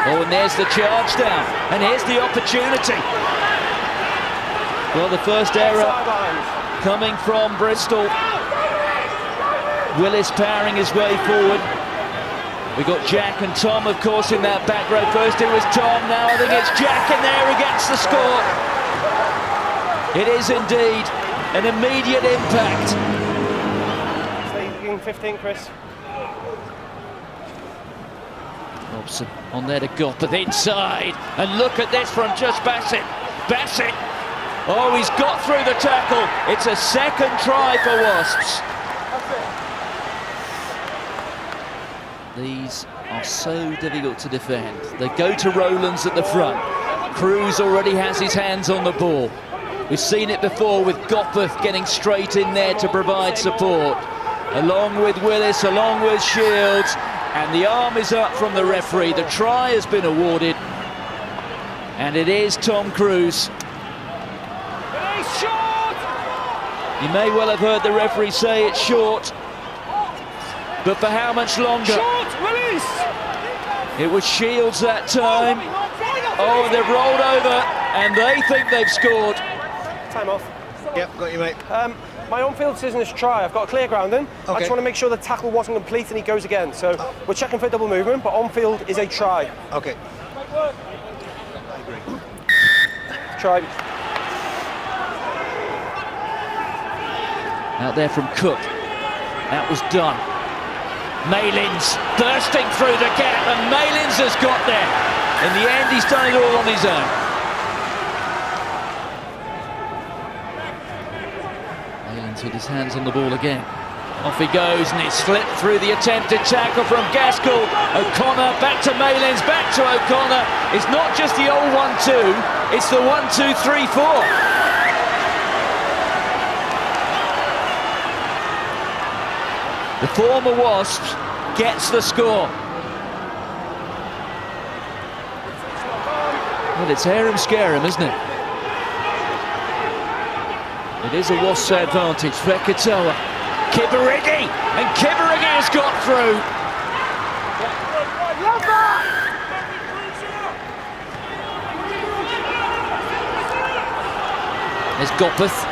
Oh, and there's the charge down, and here's the opportunity. Well, the first error coming from Bristol. Willis powering his way forward. We got Jack and Tom, of course, in that back row. First it was Tom, now I think it's Jack in there who gets the score. It is indeed an immediate impact. Stay 15, Chris. Robson on there to Gopeth inside, and look at this from just Bassett. Bassett, oh, he's got through the tackle. It's a second try for Wasps. These are so difficult to defend. They go to Rowlands at the front. Cruz already has his hands on the ball. We've seen it before with Gopeth getting straight in there to provide support. Along with Willis, along with Shields, and the arm is up from the referee. The try has been awarded, and it is Tom Cruz. You may well have heard the referee say it's short, but for how much longer? Short, Willis! It was Shields that time. Oh, and they've rolled over, and they think they've scored. Time off. Yep, got you, mate. My on-field decision is try. I've got a clear grounding. I just want to make sure the tackle wasn't complete and he goes again. So we're checking for double movement, but on-field is a try. Okay. Try. Out there from Cook. That was done. Malins bursting through the gap, and Malins has got there. In the end, he's done it all on his own. Malins with his hands on the ball again. Off he goes, and it's slipped through the attempted tackle from Gaskell. O'Connor back to Malins, back to O'Connor. It's not just the old 1-2, it's the 1-2-3-4. The former Wasps gets the score. Well, it's Aram Scarum, isn't it? It is a Wasps advantage. Fekitoa, Kibarigi, and Kibarigi has got through. There's Gopeth.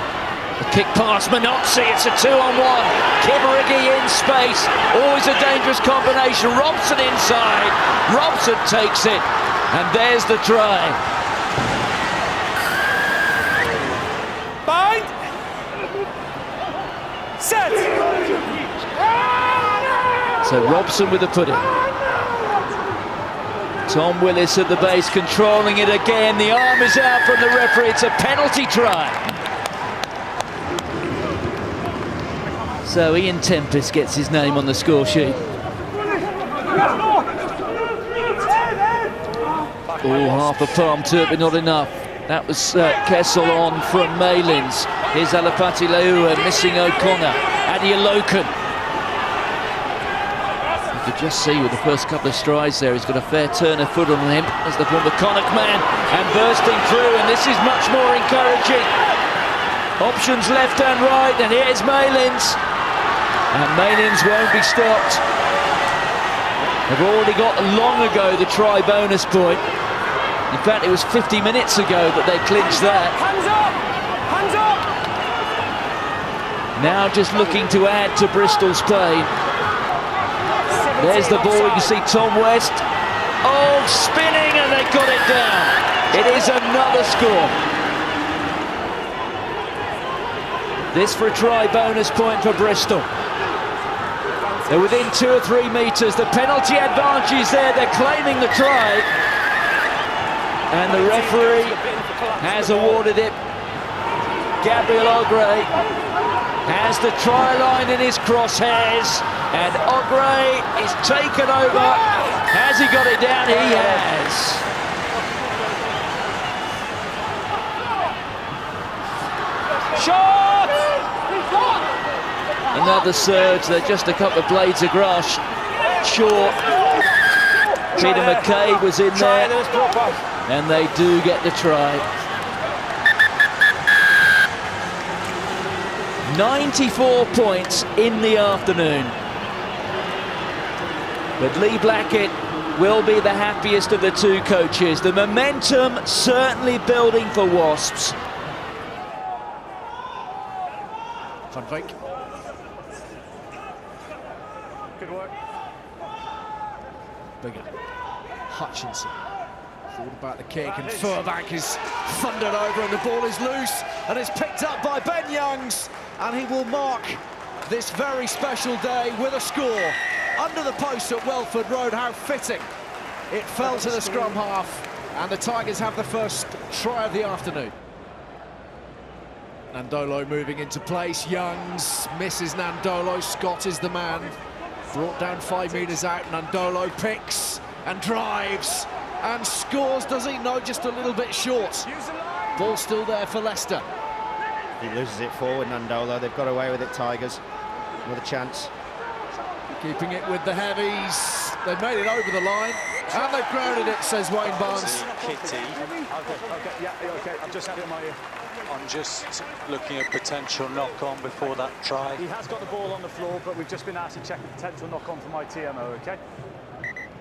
The kick past Manozzi, it's a 2-on-1. Kibarigi in space, always a dangerous combination. Robson inside, Robson takes it, and there's the try. Bind! Set! So Robson with the put-in. Tom Willis at the base, controlling it again. The arm is out from the referee, it's a penalty try. So Ian Tempest gets his name on the score sheet. Oh, half a palm to it, but not enough. That was Kessel on from Malins. Here's Alapati Leua missing O'Connor. Adeolokan. You could just see with the first couple of strides there, he's got a fair turn of foot on him as the former Connacht man, and bursting through, and this is much more encouraging. Options left and right, and here's Malins. And Malins won't be stopped. They've already got long ago the try bonus point. In fact, it was 50 minutes ago that they clinched that. Hands up! Hands up! Now just looking to add to Bristol's pain. There's the ball, you can see Tom West. Oh, spinning, and they got it down. It is another score. This for a try bonus point for Bristol. They're within 2 or 3 metres. The penalty advantage is there. They're claiming the try. And the referee has awarded it. Gabriel Ogre has the try line in his crosshairs. And Ogre is taken over. Has he got it down? He has. Shot! Another surge, they're just a couple of blades of grass short. Peter McCabe was in there, and they do get the try. 94 points in the afternoon. But Lee Blackett will be the happiest of the two coaches. The momentum certainly building for Wasps. Van Beek. Good work. Bigger. Hutchinson. Thought about the kick, and Furbank is thundered over, and the ball is loose, and it's picked up by Ben Youngs, and he will mark this very special day with a score under the post at Welford Road. How fitting. It fell to the scrum half, and the Tigers have the first try of the afternoon. Nandolo moving into place. Youngs misses Nandolo. Scott is the man. Brought down 5 metres out. Nandolo picks and drives and scores, does he? No, just a little bit short. Ball still there for Leicester. He loses it forward, Nandolo. They've got away with it, Tigers. With a chance. Keeping it with the heavies. They've made it over the line, and they've grounded it, says Wayne Barnes. Kitty. Okay, I've just had it in my ear. I'm just looking at potential knock-on before that try. He has got the ball on the floor, but we've just been asked to check the potential knock-on for my TMO, okay?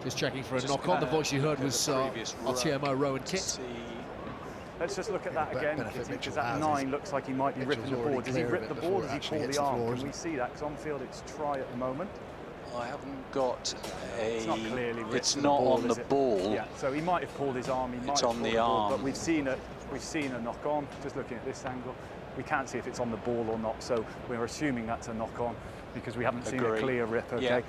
Just checking for a knock-on. The voice you heard was our TMO Rowan Kit. Let's just look at that again, because that 9 looks like he might be ripping the ball. Does he rip the ball? Does he pull the arm? Can we see that? Because on field it's try at the moment. I haven't got a... It's not clearly ripped. It's not on the ball. Yeah, so he might have pulled his arm. It's on the arm. But we've seen a knock-on. Just looking at this angle, we can't see if it's on the ball or not. So we're assuming that's a knock-on because we haven't seen a clear rip. Okay. Yeah.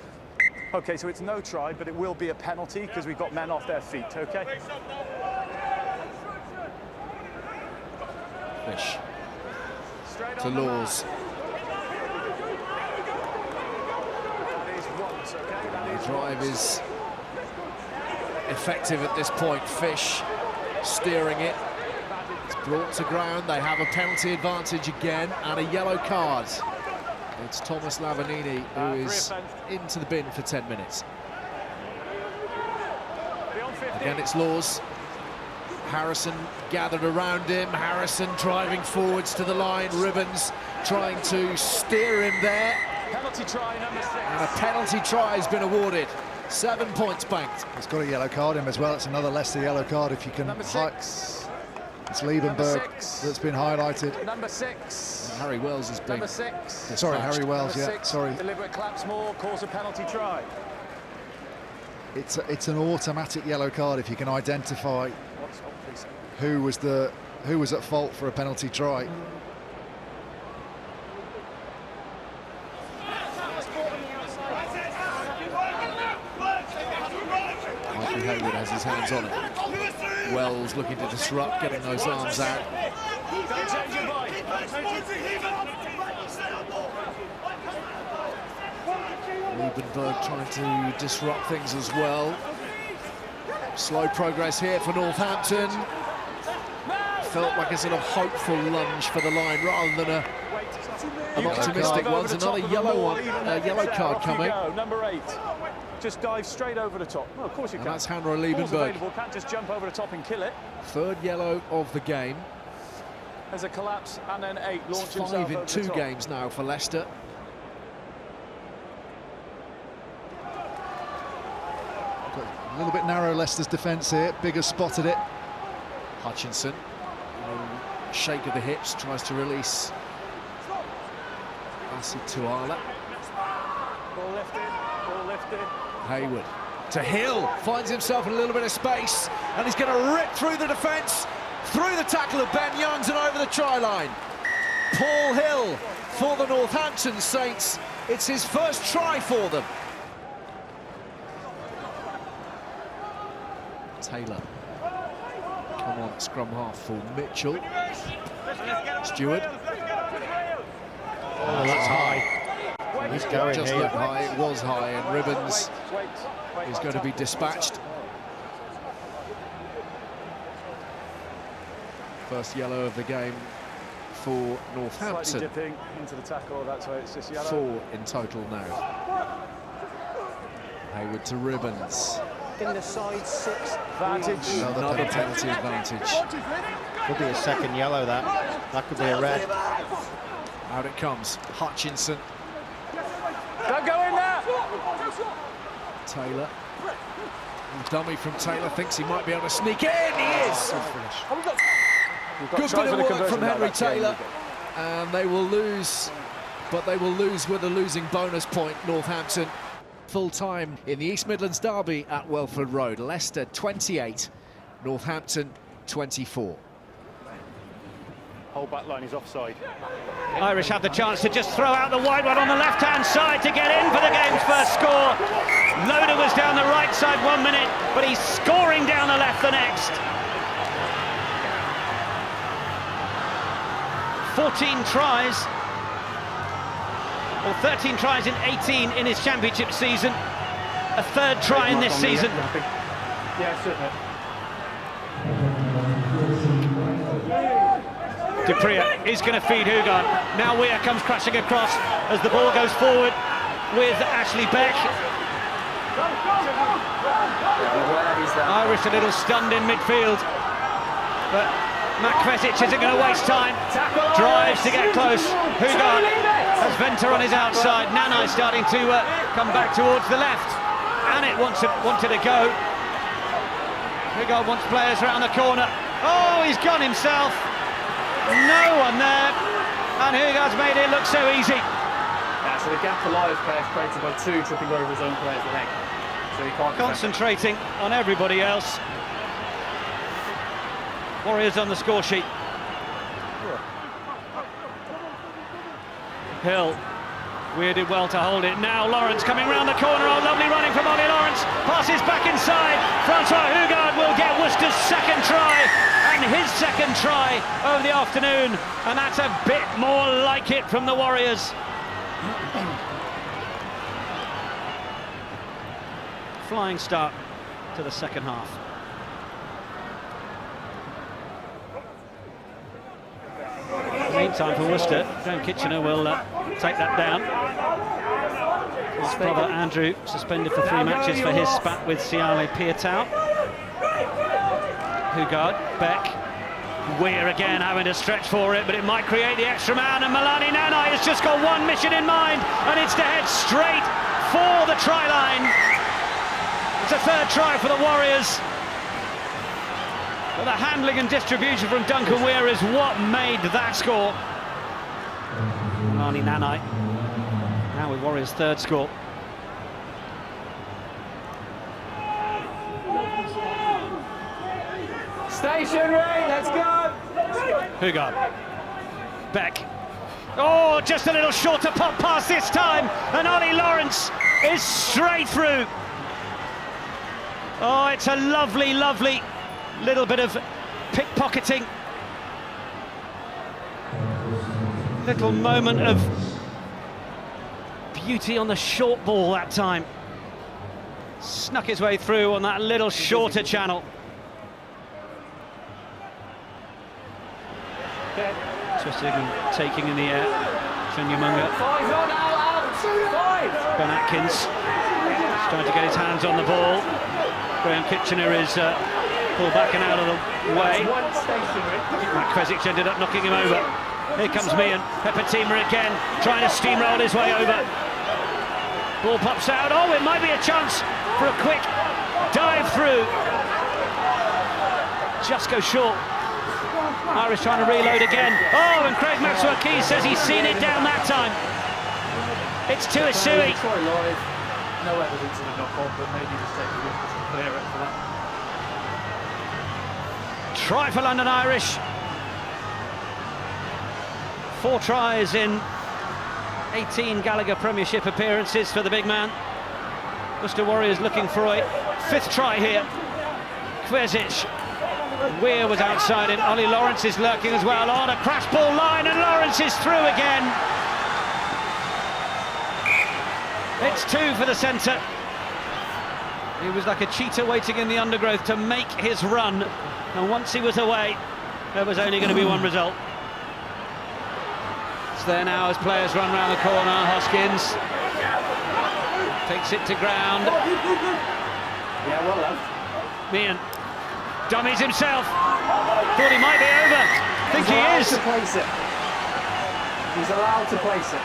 Okay, so it's no try, but it will be a penalty because we've got men off their feet. Okay. Fish to Laws. The drive is effective at this point. Fish steering it. It's brought to ground. They have a penalty advantage again and a yellow card. It's Thomas Lavanini who is into the bin for 10 minutes. Again, it's Laws. Harrison gathered around him. Harrison driving forwards to the line. Ribbons trying to steer him there. Penalty try number 6. And a penalty try has been awarded. 7 points banked. He's got a yellow card in him as well. It's another Leicester yellow card if you can. Number 6. It's Liebenberg that's been highlighted. Number 6. And Harry Wells has been. Number 6. Sorry, Harry Wells. Number Yeah, 6. sorry. Deliberate collapse more, cause a penalty try. It's an automatic yellow card if you can identify who was at fault for a penalty try. Michael Hayward has his hands on it. Wells looking to disrupt, getting those arms out. Liebenberg trying to disrupt things as well. Slow progress here for Northampton. Felt like a sort of hopeful lunge for the line rather than an optimistic one. Another yellow card coming. Number 8. Just dive straight over the top. Well, of course you can. And that's Hanro Liebenberg. Can't just jump over the top and kill it. Third yellow of the game. There's a collapse and then 8 launch It's himself 5 in over 2 the top. games now for Leicester. A little bit narrow Leicester's defence here. Bigger spotted it. Hutchinson, shake of the hips, tries to release Acid Tuala. Ball lifted. Hayward to Hill, finds himself in a little bit of space, and he's going to rip through the defence, through the tackle of Ben Youngs and over the try line. Paul Hill for the Northampton Saints. It's his first try for them. Taylor. Come on, scrum half for Mitchell. Stewart. Oh, that's high. He's going Just here. looked high, it was high, and Ribbons is going to be dispatched. First yellow of the game for Northampton. Slightly dipping into the tackle, that's why it's just yellow. 4 in total now. Hayward to Ribbons. In the side 6 advantage. Another penalty advantage. Could be a second yellow, that could be a red. Out it comes. Hutchinson. Don't go in there! Taylor. Dummy from Taylor, thinks he might be able to sneak in. He is. Good bit of work from Henry Taylor, and they will lose, but they will lose with a losing bonus point. Northampton full time in the East Midlands derby at Welford Road. Leicester 28, Northampton 24. Whole back line is offside. Irish have the chance to just throw out the wide one on the left-hand side to get in for the game's first score. Loader was down the right side 1 minute, but he's scoring down the left the next. 14 tries, or 13 tries in 18 in his championship season. A third try in this season. Yeah, certainly. Dupree is going to feed Hugard. Now Weir comes crashing across as the ball goes forward with Ashley Beck. Irish a little stunned in midfield, but Matt Kvesic isn't going to waste time. Drives to get close. Hugard has Venter on his outside. Nanai starting to come back towards the left. And it wanted to go. Hugard wants players around the corner. Oh, he's gone himself. No one there, and Hugard's made it look so easy. Yeah, so the gap to live player is created by two tripping over his own player's leg. So he can't concentrating on everybody else. Warriors on the score sheet. Hill. Weir did well to hold it. Now Lawrence coming round the corner. Oh, lovely running from Ollie Lawrence. Passes back inside. Francois Hugard will get Worcester's second try, and his second try of the afternoon. And that's a bit more like it from the Warriors. Flying start to the second half. Meantime for Worcester, Graham Kitchener will take that down. His brother Andrew suspended for 3 matches for his spat with Siale Piatau. Hugard, Beck, Weir again having to stretch for it, but it might create the extra man, and Milani Nanai has just got one mission in mind, and it's to head straight for the try line. It's a third try for the Warriors. But the handling and distribution from Duncan Weir is what made that score. Milani Nanai, now with Warriors' third score. Stationary, let's go! Hugard. Beck. Oh, just a little shorter pop pass this time, and Ollie Lawrence is straight through. Oh, it's a lovely, lovely little bit of pickpocketing. Little moment of beauty on the short ball that time. Snuck his way through on that little shorter channel. Twisting, taking in the air. Chunyamunga. Ben Atkins trying to get his hands on the ball. Graham Kitchener is pulled back and out of the way. Matt Kvesic ended up knocking him over. Here comes Meehan. Pepetima again, trying to steamroll his way over. Ball pops out. Oh, it might be a chance for a quick dive through. Just go short. Irish trying to reload again. Oh, and Craig Maxwell-Keys says he's seen it down that time. It's Tuisui. No evidence of a knock-on, but maybe just take the risk to clear it for that. Try for London Irish. 4 tries in 18 Gallagher Premiership appearances for the big man. Worcester Warriors looking for a 5th try here. Kvesic. Weir was outside him. Ollie Lawrence is lurking as well. On a crash ball line, and Lawrence is through again. It's 2 for the centre. He was like a cheetah waiting in the undergrowth to make his run, and once he was away, there was only going to be one result. It's there now as players run round the corner. Hoskins takes it to ground. Yeah, well left. Meehan dummies himself. Thought he might be over. Think he is. He's allowed to place it. He's allowed to place it.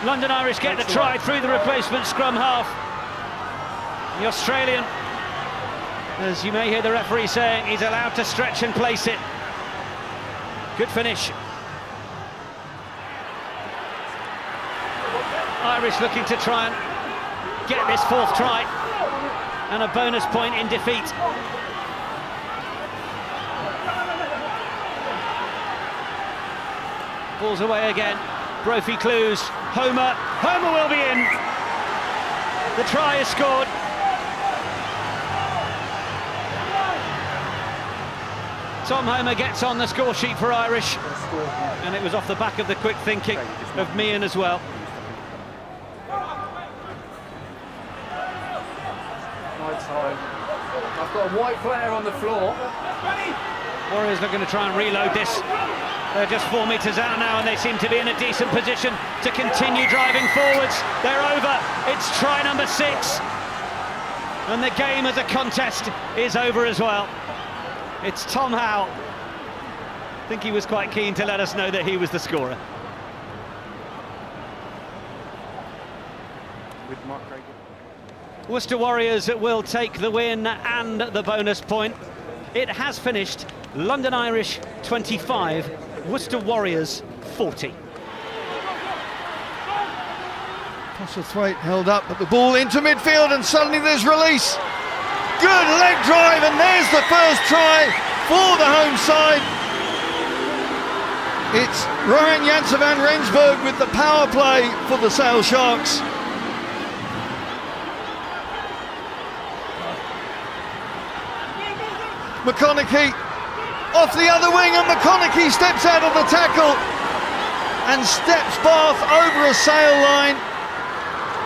London Irish get the try through the replacement scrum half. The Australian, as you may hear the referee saying, he's allowed to stretch and place it. Good finish. Irish looking to try and get this fourth try and a bonus point in defeat. Ball's away again. Brophy Clues. Homer will be in. The try is scored. Tom Homer gets on the score sheet for Irish, and it was off the back of the quick thinking of Meehan as well. I've got a white player on the floor. Warriors are going to try and reload this. They're just 4 metres out now, and they seem to be in a decent position to continue driving forwards. They're over. It's try number 6. And the game as a contest is over as well. It's Tom Howe. I think he was quite keen to let us know that he was the scorer. Worcester Warriors will take the win and the bonus point. It has finished London Irish 25, Worcester Warriors 40. Postlethwaite held up, but the ball into midfield, and suddenly there's release. Good leg drive, and there's the first try for the home side. It's Ryan Janssen van Rensburg with the power play for the Sale Sharks. McConaughey off the other wing, and McConaughey steps out of the tackle and steps Bath over a Sale line.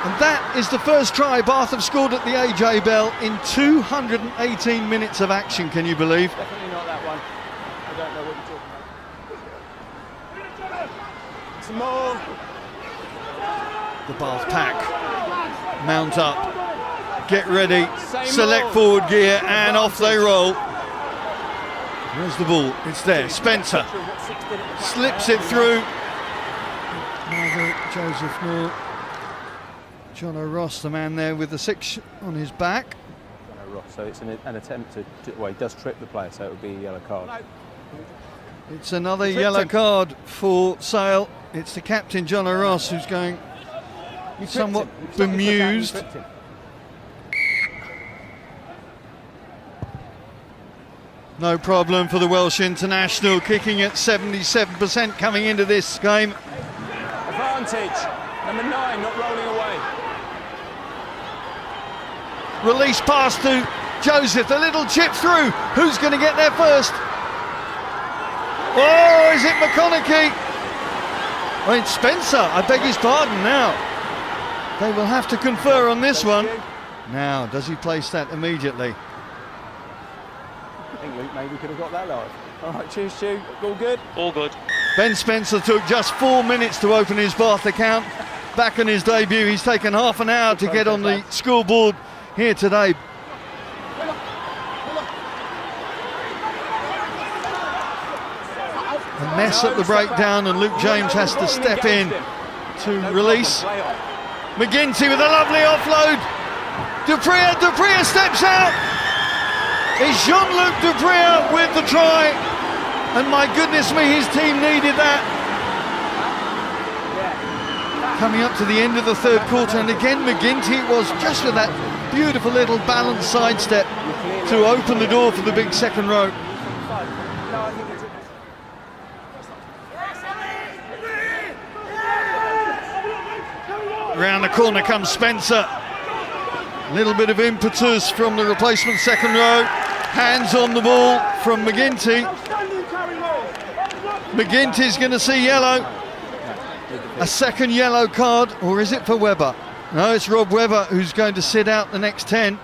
And that is the first try Bath have scored at the AJ Bell in 218 minutes of action, can you believe? Definitely not that one. I don't know what you're talking about. Some more. The Bath pack mount up, get ready, select forward gear, and off they roll. Where's the ball? It's there. Spencer slips it through. Another Joseph Moore. John O'Ross, the man there with the 6 on his back. John O'Ross, so it's an attempt to, well, he does trip the player, so it would be a yellow card. It's another yellow card for Sale. It's the captain, John O'Ross, who's going somewhat bemused. No problem for the Welsh international, kicking at 77% coming into this game. Advantage. Number 9 not rolling away. Release pass to Joseph, a little chip through. Who's going to get there first? Oh, is it McConaughey? Oh, it's Spencer, I beg his pardon now. They will have to confer on this one. Now, does he place that immediately? I think Luke maybe could have got that live. All right, cheers, Stu. All good? All good. Ben Spencer took just 4 minutes to open his Bath account. Back on his debut, he's taken half an hour to get on the scoreboard here today. A mess at the breakdown, and Luke James has to step in to release. McGinty with a lovely offload. Dupria steps out. It's Jean-Luc Dupria with the try. And my goodness me, his team needed that. Coming up to the end of the third quarter, and again McGinty was just with that beautiful little balanced sidestep to open the door for the big second row. Around the corner comes Spencer. A little bit of impetus from the replacement second row. Hands on the ball from McGinty. McGinty's going to see yellow. A second yellow card, or is it for Webber? No, it's Rob Webber who's going to sit out the next 10.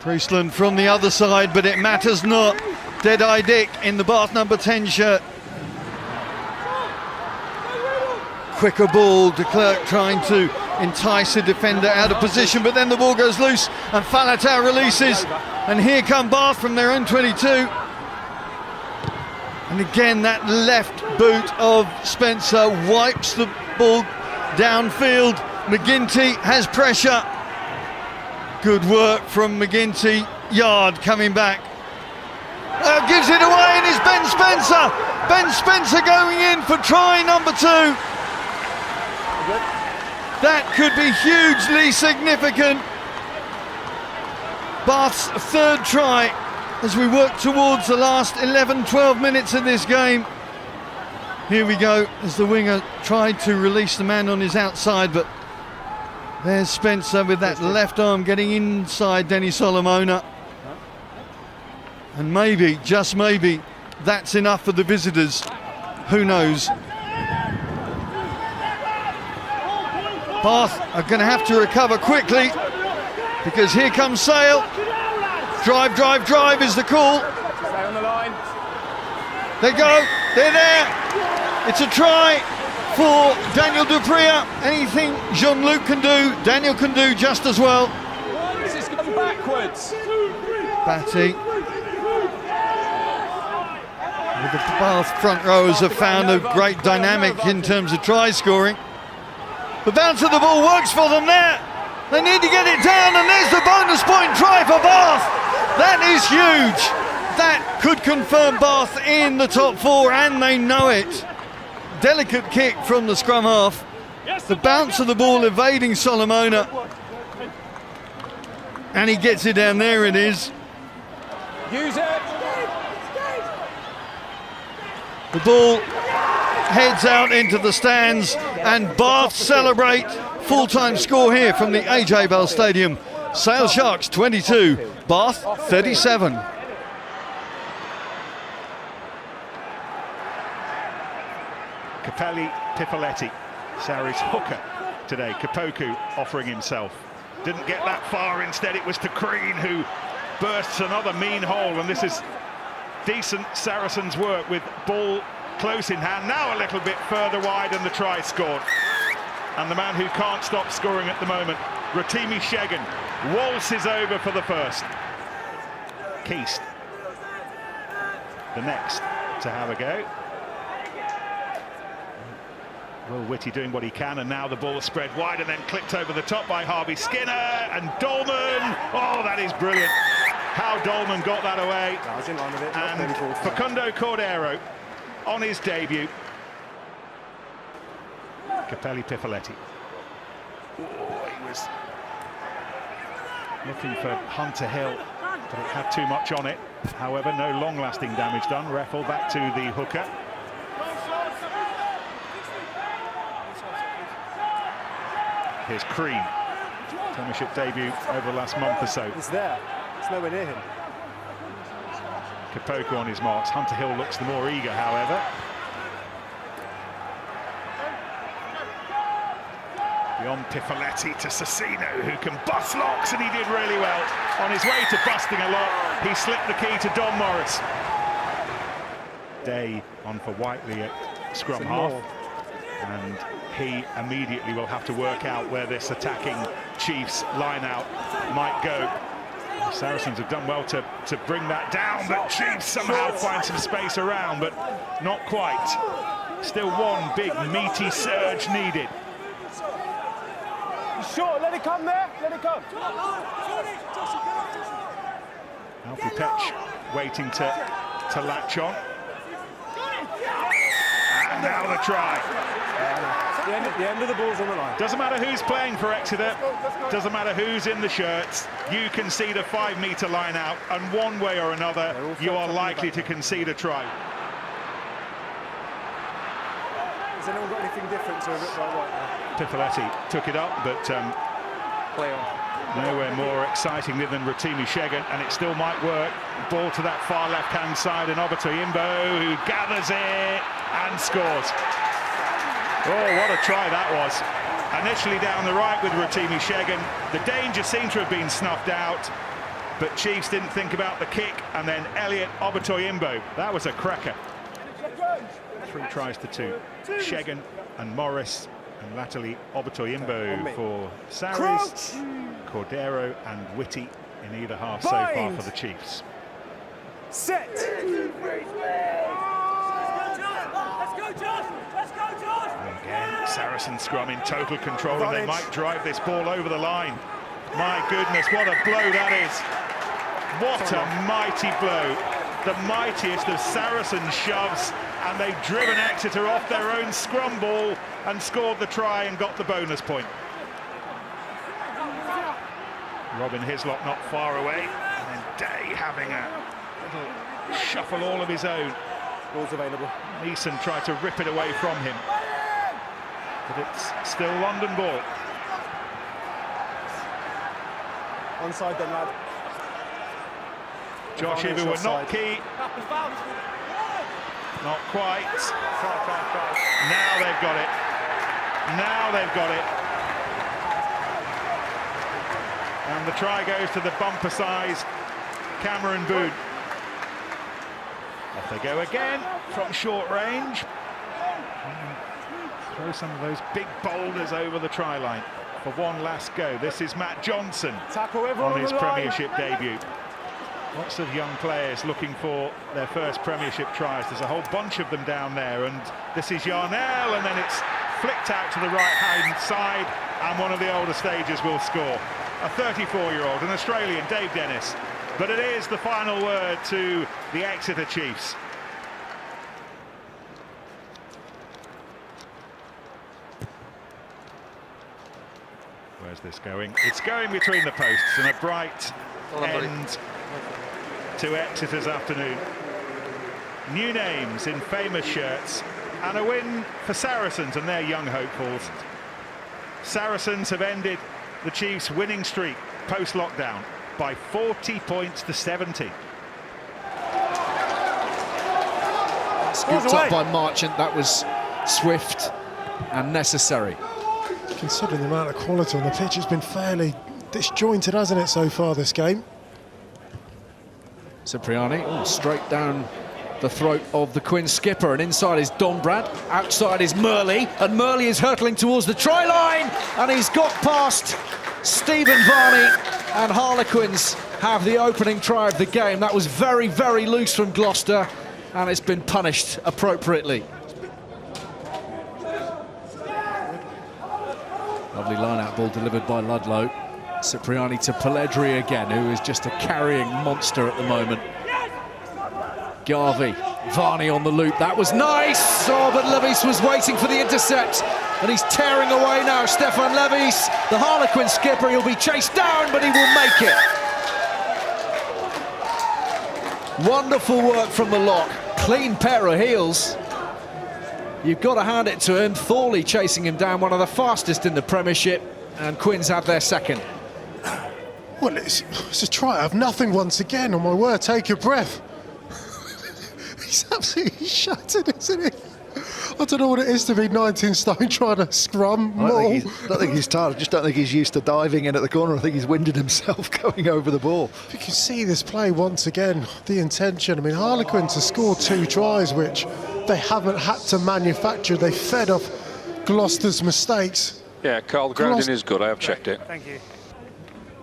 Priestland from the other side, but it matters not. Deadeye Dick in the Bath number 10 shirt. Quicker ball, de Klerk trying to entice a defender out of position, but then the ball goes loose and Falatau releases. And here come Bath from their own 22. And again, that left boot of Spencer wipes the ball downfield. McGinty has pressure. Good work from McGinty. Yard coming back. Gives it away, and it's Ben Spencer. Ben Spencer going in for try number 2. That could be hugely significant. Bath's 3rd try as we work towards the last 11-12 minutes of this game. Here we go, as the winger tried to release the man on his outside, but there's Spencer with that left arm getting inside Denny Solomona. And maybe, just maybe, that's enough for the visitors. Who knows? Bath are going to have to recover quickly, because here comes Sale. Drive, drive, drive is the call. Stay on the line. They go, they're there. It's a try for Daniel Dupria. Anything Jean-Luc can do, Daniel can do just as well. This is going backwards. Batty. The Bath front rowers have found a great dynamic in terms of try scoring. The bounce of the ball works for them there. They need to get it down, and there's the bonus point try for Bath. That is huge. That could confirm Bath in the top 4, and they know it. Delicate kick from the scrum half. The bounce of the ball evading Solomona. And he gets it down, there it is. Use it. The ball heads out into the stands, and Bath celebrate. Full-time score here from the AJ Bell Stadium. Sale Sharks 22, Bath 37. Capelli Pifoletti, Sarri's hooker today. Kapoku offering himself. Didn't get that far, instead it was to Crean who bursts another mean hole, and this is decent Saracens work with ball close in hand. Now a little bit further wide, and the try scored. And the man who can't stop scoring at the moment, Rotimi Shegan, waltzes over for the first. Keast, the next to have a go. Will Whitty doing what he can, and now the ball spread wide and then clipped over the top by Harvey Skinner, and Dolman. Oh, that is brilliant. How Dolman got that away. I was in line with it. And Facundo Cordero on his debut. Capelli Pifoletti. Oh, he was looking for Hunter Hill, but it had too much on it. However, no long-lasting damage done. Reffel back to the hooker. Here's Crean. Premiership debut over the last month or so. It's there. It's nowhere near him. Kapoku on his marks. Hunter Hill looks the more eager, however. Beyond Pifoletti to Cecino, who can bust locks, and he did really well. On his way to busting a lock, he slipped the key to Don Morris. Day on for Whiteley at scrum half, and he immediately will have to work out where this attacking Chiefs line-out might go. The Saracens have done well to bring that down, but Chiefs somehow find some space around, but not quite. Still one big meaty surge needed. Short, let it come there, let it come. Alfie Petch waiting to latch on. And now the try. The end of the ball's on the line. Doesn't matter who's playing for Exeter, doesn't matter who's in the shirts, you concede a 5-metre line out, and one way or another, you are likely to concede a try. Has anyone got anything different to a rip right now? Pifoletti took it up, but Play on. nowhere more excitingly than Rotimi Shegan, and it still might work. Ball to that far left-hand side, and Oberto-Imbo, who gathers it and scores. Oh, what a try that was. Initially down the right with Rotimi Shegan. The danger seemed to have been snuffed out, but Chiefs didn't think about the kick, and then Elliot Oberto-Imbo. That was a cracker. 3 tries to 2. Shegan and Morris, and latterly Oberto-Imbo for Sarries. Cordero and Whitty in either half so far for the Chiefs. Set. Saracen scrum in total control, and they might drive this ball over the line. My goodness, what a blow that is. What a mighty blow. The mightiest of Saracen shoves, and they've driven Exeter off their own scrum ball and scored the try and got the bonus point. Robin Hislop not far away, and then Day having a little shuffle all of his own. Ball's available. Neeson tried to rip it away from him, but it's still London ball. Onside then, lad. Josh Ibu not key. Not quite. Now they've got it. Now they've got it. And the try goes to the bumper-sized Cameron Boone. Off they go again from short range. Throw some of those big boulders over the try line for one last go. This is Matt Johnson on his Premiership debut. Lots of young players looking for their first Premiership tries. There's a whole bunch of them down there, and this is Yarnell, and then it's flicked out to the right-hand side, and one of the older stagers will score. A 34-year-old, an Australian, Dave Dennis. But it is the final word to the Exeter Chiefs. Where's this going? It's going between the posts, and a bright end to Exeter's afternoon. New names in famous shirts, and a win for Saracens and their young hopefuls. Saracens have ended the Chiefs' winning streak post-lockdown by 40 points to 70. Scooped up by Marchant. That was swift and necessary. Considering the amount of quality on the pitch, it's been fairly disjointed, hasn't it, so far this game? Cipriani, straight down the throat of the Quinn skipper, and inside is Donbrad, outside is Murley, and Murley is hurtling towards the try line, and he's got past Stephen Varney, and Harlequins have the opening try of the game. That was very, very loose from Gloucester, and it's been punished appropriately. Lovely line-out ball delivered by Ludlow. Cipriani to Pelledri again, who is just a carrying monster at the moment. Garvey, Varney on the loop, that was nice! Oh, but Levis was waiting for the intercept, and he's tearing away now. Stefan Levis, the Harlequin skipper, he'll be chased down, but he will make it. Wonderful work from the lock, clean pair of heels. You've got to hand it to him. Thorley chasing him down, one of the fastest in the Premiership, and Quins have their second. Well, it's a try of nothing once again, on my word, take a breath. He's absolutely shattered, isn't he? I don't know what it is to be 19 stone trying to scrum. I don't think he's tired. I just don't think he's used to diving in at the corner. I think he's winded himself going over the ball. You can see this play once again, the intention. I mean, Harlequins have scored 2 tries, which they haven't had to manufacture. They fed off Gloucester's mistakes. Yeah, Carl, the grounding is good. I have checked it. Thank you.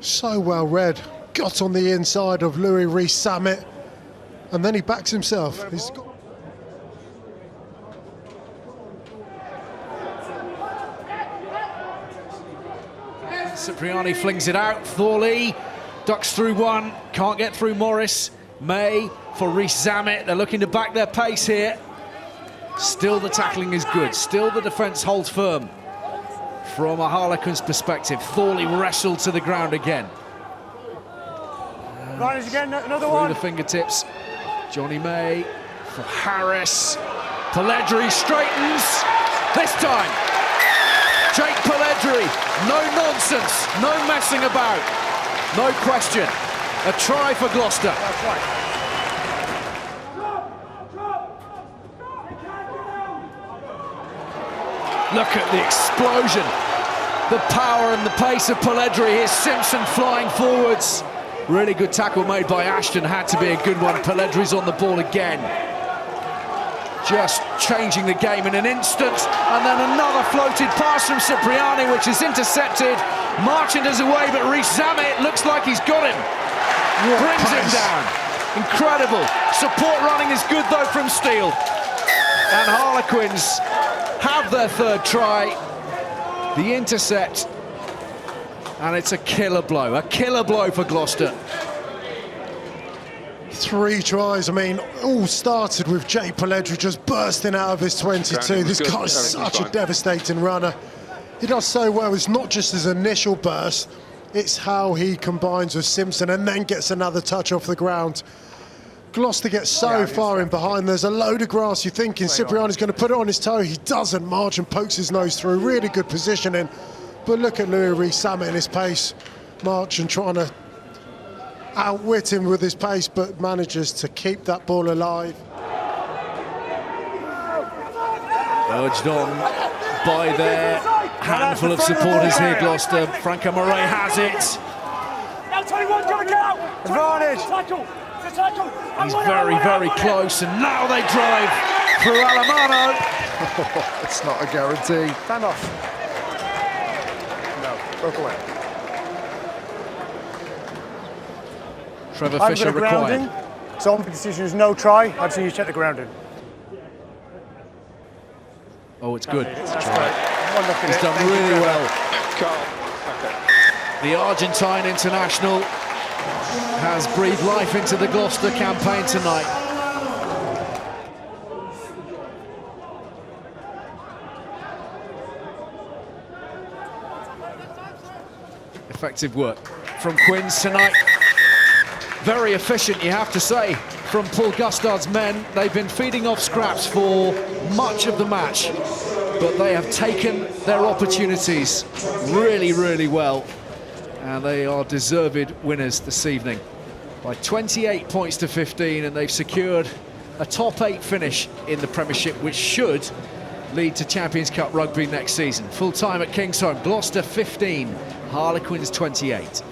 So well read. Got on the inside of Louis Rees-Zammit, and then he backs himself. He's got... Cipriani flings it out. Thorley ducks through one, can't get through Morris. May for Rees-Zammit. They're looking to back their pace here. Still the tackling is good. Still the defence holds firm. From a Harlequins perspective, Thorley wrestled to the ground again. Right, again, another Through one. the fingertips. Johnny May for Harris. Pelledri straightens. This time, Jake Pelledri. No nonsense, no messing about. No question. A try for Gloucester. That's right. Look at the explosion. The power and the pace of Pelledri. Here's Simpson flying forwards. Really good tackle made by Ashton. Had to be a good one. Pelledri's on the ball again. Just changing the game in an instant. And then another floated pass from Cipriani, which is intercepted. Marchant is away, but Rees-Zammit looks like he's got him. Brings him down. Incredible. Support running is good, though, from Steele. And Harlequins have their third try. The intercept, and it's a killer blow for Gloucester. 3 tries, I mean, all started with Jay Pelledri just bursting out of his 22. This guy's such a devastating runner. He does so well. It's not just his initial burst, it's how he combines with Simpson and then gets another touch off the ground. Gloucester gets so far in behind. There's a load of grass. You're thinking Cipriani's going to put it on his toe. He doesn't. March and pokes his nose through. Really good positioning. But look at Louis Rees-Zammit in his pace. March and trying to outwit him with his pace, but manages to keep that ball alive. Urged on by their handful of supporters here, Gloucester. Franco Murray has it. Now 21 going to go. Advantage. He's very, very close, and now they drive through Alamano. It's not a guarantee. Stand off. No, broke away. Trevor Fisher required. So on decision is no try. I've seen you check the grounding. Oh, it's good. That's right. He's done really well. The Argentine international has breathed life into the Gloucester campaign tonight. Effective work from Quins tonight. Very efficient, you have to say, from Paul Gustard's men. They've been feeding off scraps for much of the match, but they have taken their opportunities really, really well. And they are deserved winners this evening by 28 points to 15, and they've secured a top 8 finish in the Premiership, which should lead to Champions Cup rugby next season. Full time at Kingsholm, Gloucester 15, Harlequins 28.